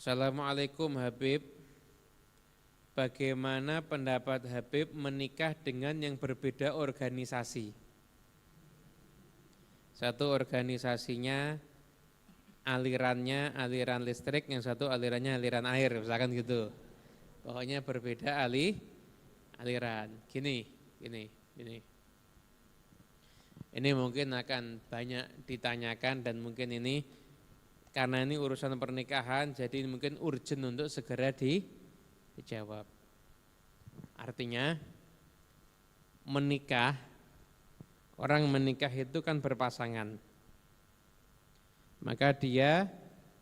Assalamualaikum Habib. Bagaimana pendapat Habib menikah dengan yang berbeda organisasi? Satu organisasinya alirannya aliran listrik, yang satu alirannya aliran air, misalkan gitu. Pokoknya berbeda aliran. Gini. Ini mungkin akan banyak ditanyakan dan mungkin ini karena ini urusan pernikahan, jadi mungkin urgent untuk segera dijawab. Artinya menikah, orang menikah itu kan berpasangan. Maka dia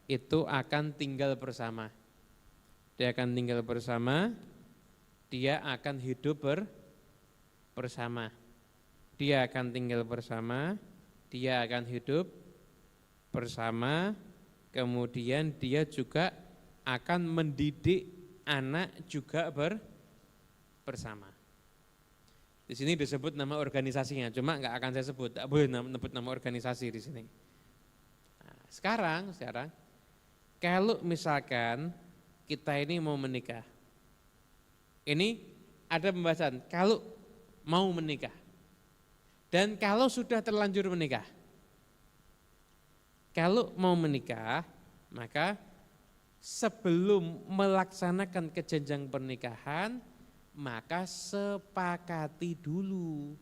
itu akan tinggal bersama. Dia akan tinggal bersama, dia akan hidup bersama. Dia akan tinggal bersama, dia akan hidup bersama. Kemudian dia juga akan mendidik anak juga bersama. Di sini disebut nama organisasinya, cuma nggak akan saya sebut, tak boleh menyebut nama organisasi di sini. Nah, sekarang kalau misalkan kita ini mau menikah, ini ada pembahasan kalau mau menikah dan kalau sudah terlanjur menikah. Kalau mau menikah, maka sebelum melaksanakan ke jenjang pernikahan, maka sepakati dulu.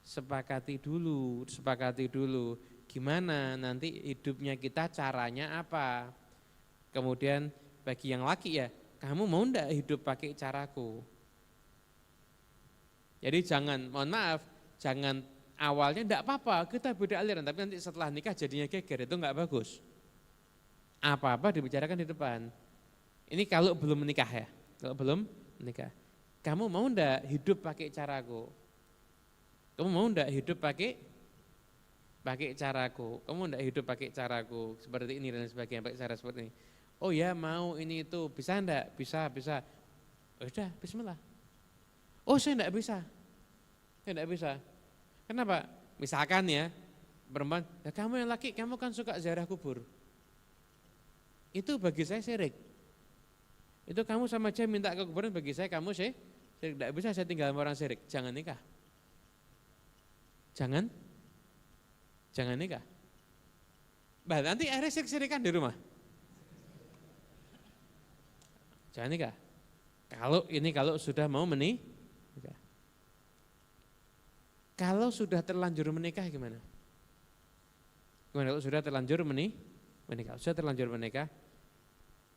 Sepakati dulu. Gimana nanti hidupnya kita, caranya apa? Kemudian bagi yang laki ya, kamu mau enggak hidup pakai caraku? Jadi jangan awalnya enggak apa-apa, kita beda aliran, tapi nanti setelah nikah jadinya geger, itu enggak bagus. Apa-apa dibicarakan di depan. Ini kalau belum menikah ya, kalau belum menikah. Kamu mau enggak hidup pakai caraku? Kamu mau enggak hidup pakai caraku? Kamu enggak hidup pakai caraku seperti ini dan sebagainya, pakai cara seperti ini. Oh ya mau ini itu, bisa enggak? Bisa. Oh sudah, bismillah. Oh saya enggak bisa. Kenapa? Misalkan ya, perempuan, ya kamu yang laki, kamu kan suka ziarah kubur. Itu bagi saya syirik. Itu kamu sama aja minta ke kuburan, bagi saya kamu syirik. Tidak bisa saya tinggal sama orang syirik. Jangan nikah. Jangan nikah. Bah, nanti akhirnya syirik-syirikan di rumah. Jangan nikah. Kalau sudah mau menikah. Kalau sudah terlanjur menikah gimana? Kalau sudah terlanjur menikah,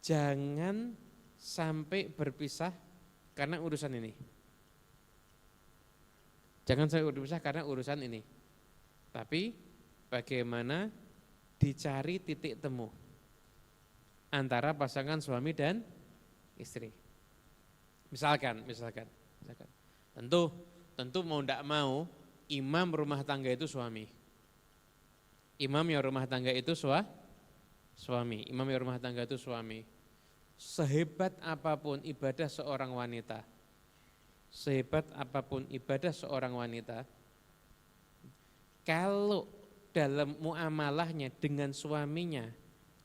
jangan sampai berpisah karena urusan ini. Jangan sampai berpisah karena urusan ini. Tapi bagaimana dicari titik temu antara pasangan suami dan istri. Misalkan. Tentu mau tidak mau, imam rumah tangga itu suami. Imam yang rumah tangga itu suami. Sehebat apapun ibadah seorang wanita, kalau dalam muamalahnya dengan suaminya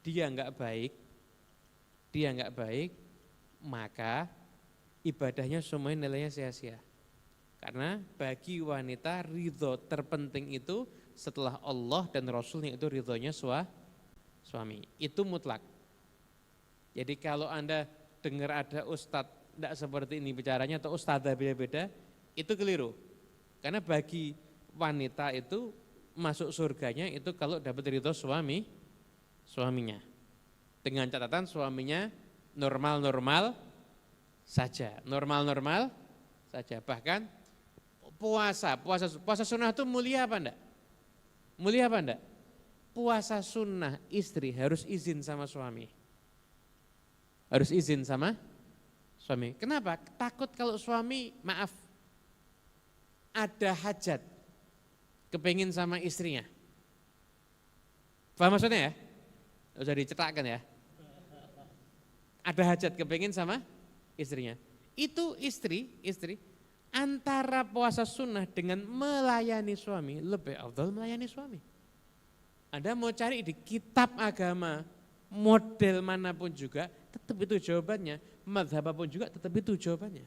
dia enggak baik, maka ibadahnya semuanya nilainya sia-sia. Karena bagi wanita ridho terpenting itu setelah Allah dan Rasulnya itu ridhonya suami. Itu mutlak. Jadi kalau Anda dengar ada ustadz tidak seperti ini bicaranya atau ustadzah beda-beda, itu keliru. Karena bagi wanita itu masuk surganya itu kalau dapat ridho suaminya. Dengan catatan suaminya normal-normal saja. Bahkan puasa sunnah itu mulia apa enggak? Puasa sunnah istri harus izin sama suami. Kenapa? Takut kalau suami ada hajat kepengin sama istrinya. Paham maksudnya ya? Usah dicetakkan ya. Ada hajat kepengin sama istrinya. Itu istri antara puasa sunnah dengan melayani suami, lebih afdal melayani suami. Anda mau cari di kitab agama, model manapun juga, tetap itu jawabannya. Mazhab apapun juga, tetap itu jawabannya.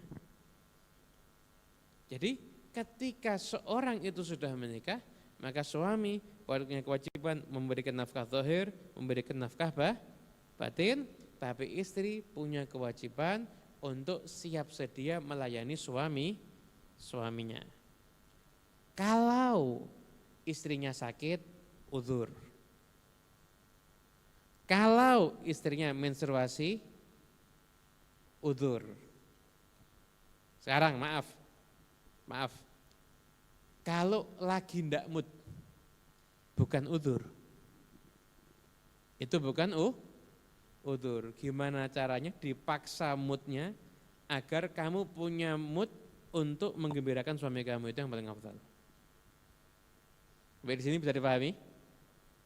Jadi ketika seorang itu sudah menikah, maka suami punya kewajiban memberikan nafkah zahir, memberikan nafkah batin, tapi istri punya kewajiban untuk siap sedia melayani suaminya. Kalau istrinya sakit, uzur. Kalau istrinya menstruasi, uzur. Sekarang maaf, kalau lagi ndak mood, bukan uzur. Itu bukan uzur. Gimana caranya dipaksa moodnya agar kamu punya mood untuk menggembirakan suami kamu, itu yang paling afdal. Baik, di sini bisa dipahami?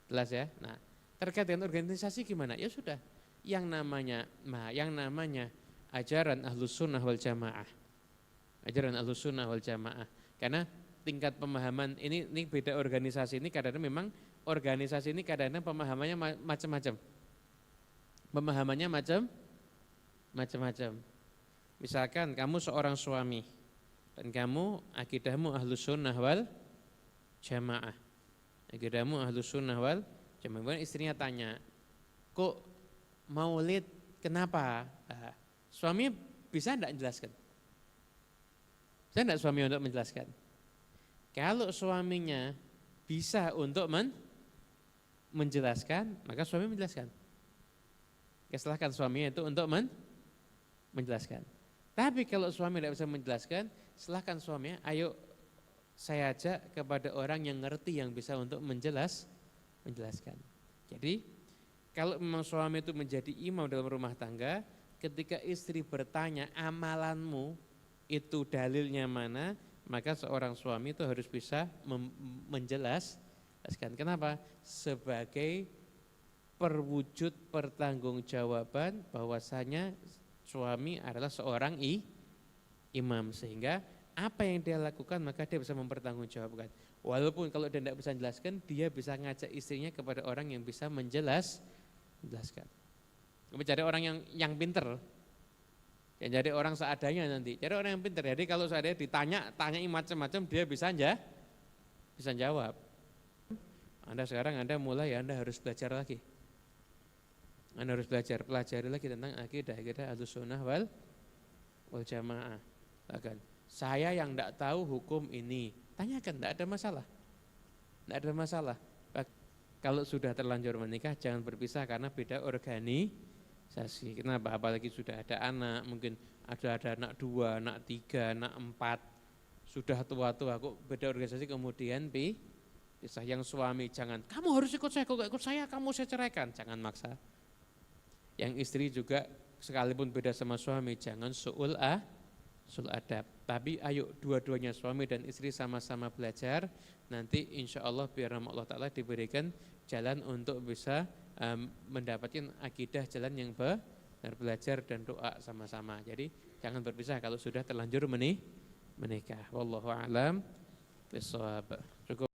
Jelas ya? Nah, terkait dengan organisasi gimana? Ya sudah, yang namanya ajaran Ahlus Sunnah wal Jamaah. Ajaran Ahlus Sunnah wal Jamaah. Karena tingkat pemahaman ini beda organisasi ini, kadang-kadang memang organisasi ini kadang-kadang pemahamannya macam-macam. Pemahamannya macam-macam. Misalkan kamu seorang suami dan kamu akidahmu Ahlus Sunnah wal Jamaah. Akidahmu Ahlus Sunnah wal Jamaah. Kemudian istrinya tanya, kok maulid kenapa? Suami bisa enggak menjelaskan? Bisa enggak suami untuk menjelaskan? Kalau suaminya bisa untuk menjelaskan, maka suami menjelaskan. Silahkan suaminya itu untuk menjelaskan. Tapi kalau suami tidak bisa menjelaskan, silahkan suaminya, ayo saya ajak kepada orang yang ngerti, yang bisa untuk menjelaskan. Jadi kalau memang suami itu menjadi imam dalam rumah tangga, ketika istri bertanya amalanmu itu dalilnya mana, maka seorang suami itu harus bisa menjelaskan. Kenapa? Sebagai perwujud pertanggungjawaban bahwasanya suami adalah seorang imam, sehingga apa yang dia lakukan maka dia bisa mempertanggungjawabkan. Walaupun kalau dia tidak bisa menjelaskan, dia bisa ngajak istrinya kepada orang yang bisa menjelaskan. Cari orang yang pinter, yang jadi orang seadanya nanti. Cari orang yang pinter. Jadi kalau seadanya tanyai macam-macam, dia bisa jawab. Anda sekarang Anda harus belajar lagi. Anda harus pelajari lagi tentang akidah Ahlus Sunnah wal Jamaah. Bahkan saya yang tidak tahu hukum ini, tanyakan, tidak ada masalah. Tidak ada masalah. Kalau sudah terlanjur menikah, jangan berpisah karena beda organisasi. Kenapa? Apalagi sudah ada anak, mungkin ada anak 2, anak 3, anak 4, sudah tua-tua kok beda organisasi, kemudian pisah. Yang suami jangan, kamu harus ikut saya, kalau ikut saya kamu saya ceraikan, jangan maksa. Yang istri juga sekalipun beda sama suami, jangan su'ul adab. Tapi ayo dua-duanya suami dan istri sama-sama belajar. Nanti insya Allah biar Allah Ta'ala diberikan jalan untuk bisa mendapatkan akidah, jalan yang benar, belajar dan doa sama-sama. Jadi jangan berpisah kalau sudah terlanjur menikah. Wallahu a'lam bishawab. Cukup.